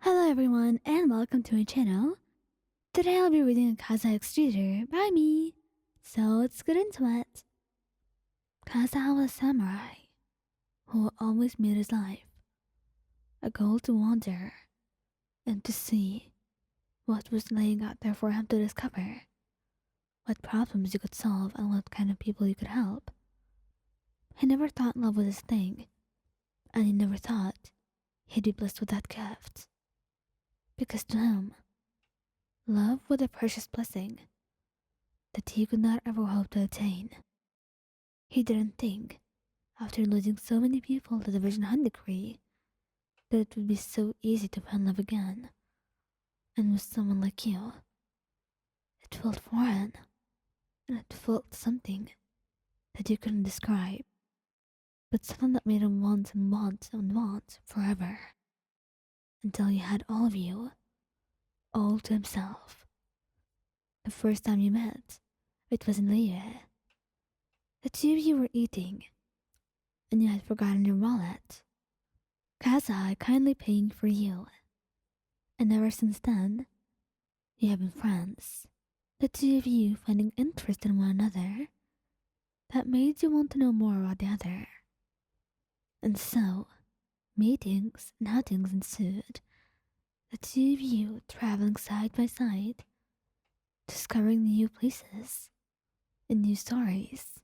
Hello everyone and welcome to my channel. Today I'll be reading a Kazuha Extruder by me. So let's get into it. Kazuha was a samurai who always made his life a goal to wander and to see what was laying out there for him to discover, what problems you could solve and what kind of people you could help. He never thought love was his thing, and he never thought he'd be blessed with that gift. Because to him, love was a precious blessing that he could not ever hope to attain. He didn't think, after losing so many people to the Vision Hunt decree, that it would be so easy to find love again. And with someone like you, it felt foreign, and it felt something that you couldn't describe, but something that made him want and want and want forever, until he had all of you, all to himself. The first time you met, it was in Liyue. The two of you were eating, and you had forgotten your wallet. Kazuha kindly paying for you, and ever since then, you have been friends. The two of you finding interest in one another that made you want to know more about the other. And so, meetings and outings ensued, the two of you traveling side by side, discovering new places and new stories,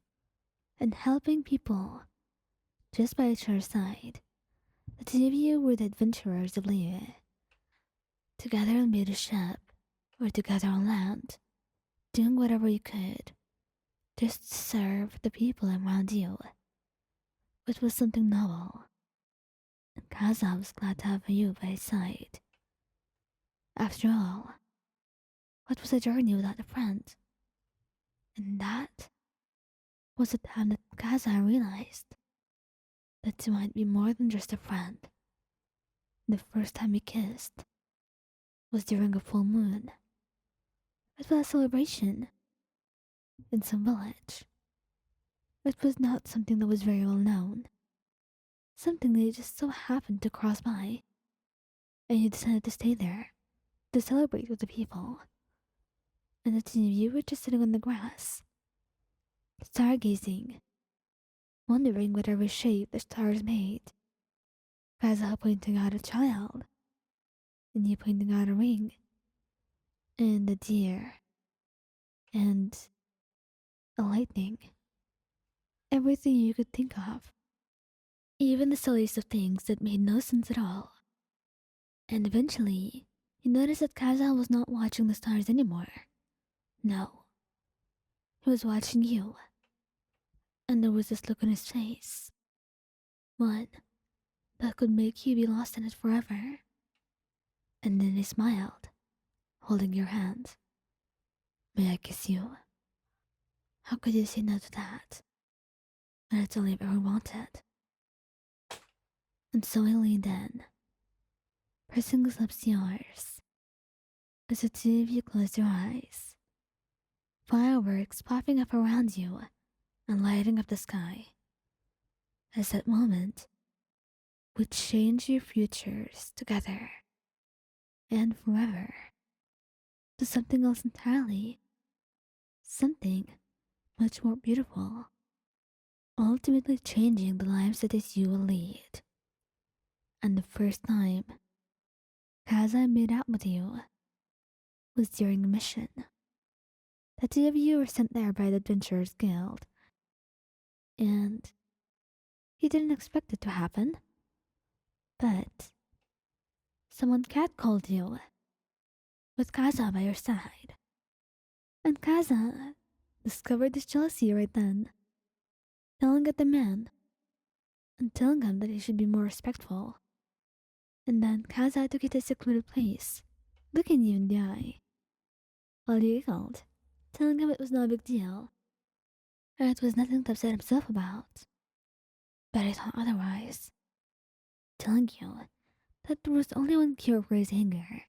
and helping people just by each other's side. The two of you were the adventurers of Liyue, together on board a ship or together on land, doing whatever you could just to serve the people around you. It was something novel, and Kazuha was glad to have you by his side. After all, what was a journey without a friend? And that was the time that Kazuha realized that you might be more than just a friend. The first time we kissed was during a full moon. It was a celebration in some village. It was not something that was very well known, something that you just so happened to cross by, and you decided to stay there to celebrate with the people. And the two of you were just sitting on the grass, stargazing, wondering whatever shape the stars made. Kazuha pointing out a child, and you pointing out a ring, and a deer, and a lightning. Everything you could think of. Even the silliest of things that made no sense at all. And eventually, you noticed that Kazuha was not watching the stars anymore. No, he was watching you. And there was this look on his face. One that could make you be lost in it forever. And then he smiled, holding your hand. May I kiss you? How could you say no to that? When it's all you've ever wanted. And so he leaned in, pressing his lips to yours. As the two of you closed your eyes, fireworks popping up around you and lighting up the sky. As that moment would change your futures together and forever to something else entirely, something much more beautiful, ultimately changing the lives that is you will lead. And the first time Kazuha made out with you was during a mission. The two of you were sent there by the Adventurers Guild, and you didn't expect it to happen, but someone catcalled you with Kazuha by your side. And Kazuha discovered this jealousy right then, yelling at the man and telling him that he should be more respectful. And then Kazuha took you to a secluded place, looking you in the eye, while you giggled, telling him it was no big deal, and it was nothing to upset himself about. But I thought otherwise, telling you that there was only one cure for his anger,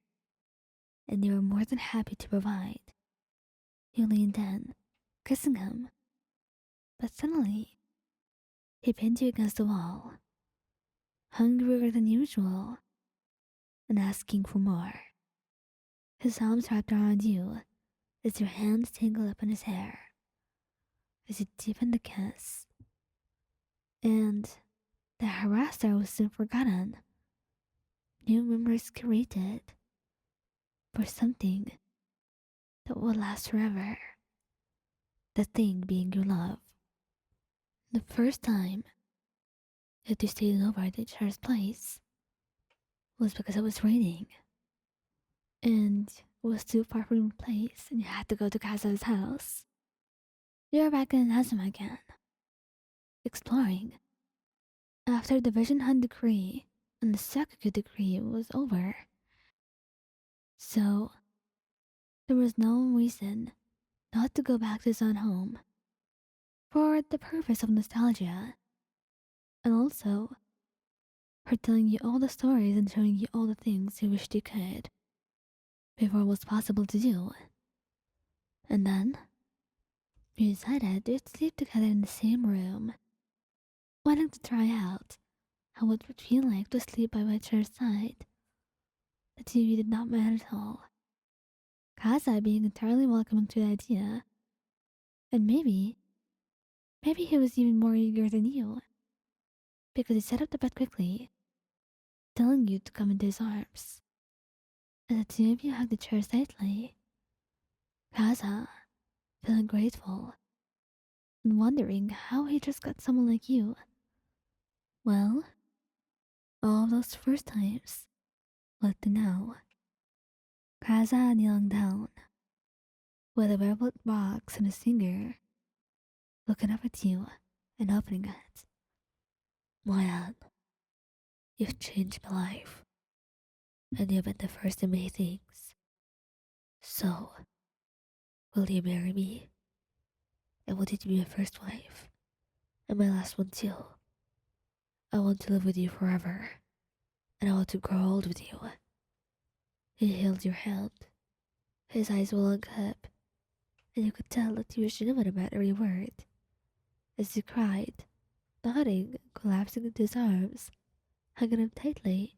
and you were more than happy to provide. You leaned in, kissing him, but suddenly he pinned you against the wall, hungrier than usual, and asking for more. His arms wrapped around you as your hands tangled up in his hair, as you deepened the kiss. And the harasser was soon forgotten. New memories created for something that will last forever. The thing being your love. The first time that you stayed over at each other's place was because it was raining. And it was too far from your place and you had to go to Kazuha's house. You're back in Azuma again, exploring. After the Vision Hunt decree and the Sakuku decree was over, so there was no reason not to go back to his own home for the purpose of nostalgia, and also for telling you all the stories and showing you all the things he wished he could before it was possible to do. And then we decided to sleep together in the same room, wanting to try out how it would feel like to sleep by each other's side. The TV did not matter at all. Kaza being entirely welcoming to the idea, and maybe he was even more eager than you, because he set up the bed quickly, telling you to come into his arms. As the two of you hugged each other tightly, Kaza, feeling grateful and wondering how he just got someone like you. Well, all of those first times led to now. Kaza kneeling down, with a velvet box in his finger, looking up at you and opening it. Moyan, you've changed my life, and you've been the first to many things. So, will you marry me? I want you to be my first wife, and my last one too. I want to live with you forever, and I want to grow old with you. He held your hand. His eyes were looked up, and you could tell that he was genuine about every word. As you cried, nodding, collapsing into his arms, hugging him tightly.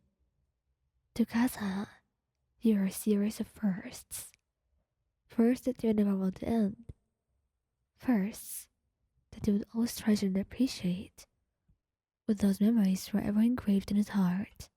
To Kaza, you are a series of firsts. First that you never want to end. Firsts that you would always treasure and appreciate, with those memories forever engraved in his heart.